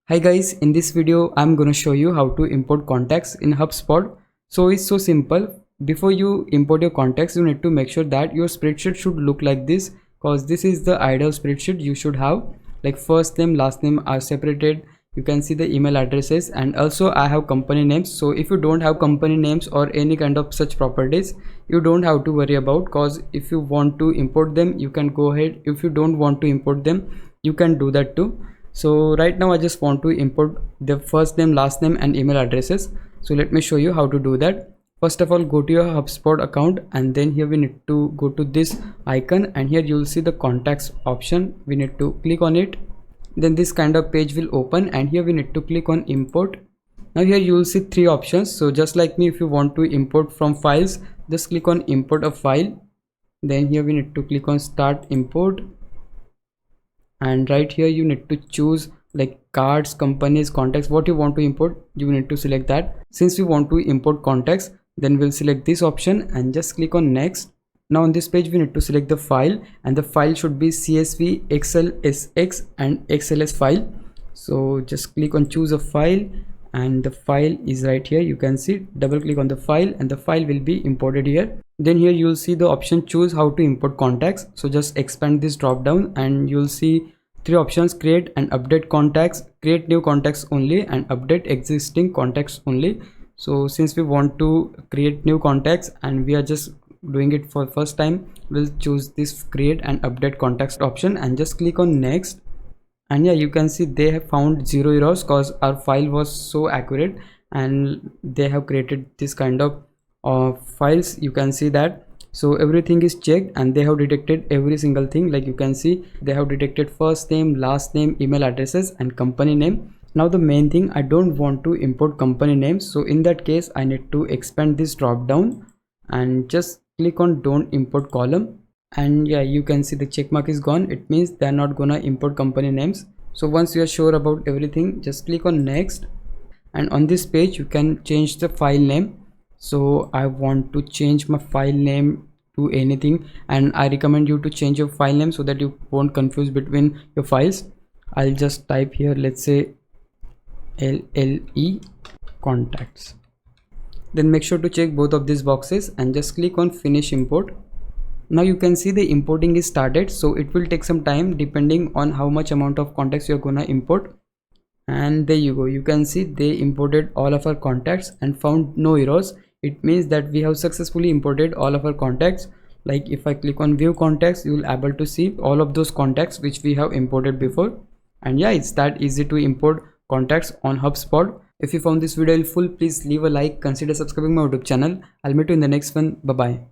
Hi guys, in this video I'm gonna show you how to import contacts in HubSpot. So it's so simple. Before you import your contacts, you need to make sure that your spreadsheet should look like this, because this is the ideal spreadsheet you should have. Like first name, last name are separated. You can see the email addresses, and also I have company names. So if you don't have company names or any kind of such properties, you don't have to worry about, because if you want to import them, you can go ahead. If you don't want to import them, you can do that too. So right now I just want to import the first name, last name and email addresses. So let me show you how to do that. First of all, go to your HubSpot account, and then here we need to go to this icon, and here you will see the contacts option. We need to click on it. Then this kind of page will open, and here we need to click on import. Now here you will see three options. So just like me, if you want to import from files, just click on import a file. Then here we need to click on start import, and right here you need to choose like cards, companies, contacts, what you want to import. You need to select that. Since we want to import contacts, then we'll select this option and just click on next. Now on this page we need to select the file, and the file should be CSV, XLSX and XLS file. So just click on choose a file, and the file is right here. You can see, double click on the file and the file will be imported here. Then here you'll see the option choose how to import contacts. So just expand this drop down, and you'll see three options: create and update contacts, create new contacts only, and update existing contacts only. So since we want to create new contacts and we are just doing it for first time, we'll choose this create and update contacts option and just click on next. And yeah, you can see they have found 0 errors because our file was so accurate, and they have created this kind of files. You can see that. So everything is checked, and they have detected every single thing. Like you can see, they have detected first name, last name, email addresses and company name. Now the main thing, I don't want to import company names. So in that case, I need to expand this drop down and just click on don't import column. And yeah, you can see the check mark is gone. It means they're not gonna import company names. So once you are sure about everything, just click on next. And on this page you can change the file name. So I want to change my file name to anything, and I recommend you to change your file name so that you won't confuse between your files. I'll just type here, let's say LLE contacts. Then make sure to check both of these boxes and just click on finish import. Now you can see the importing is started, so it will take some time depending on how much amount of contacts you're gonna import. And there you go, you can see they imported all of our contacts and found no errors. It means that we have successfully imported all of our contacts. Like if I click on view contacts, you will be able to see all of those contacts which we have imported before. And yeah, it's that easy to import contacts on HubSpot. If you found this video helpful, please leave a like, consider subscribing my YouTube channel. I'll meet you in the next one. Bye bye.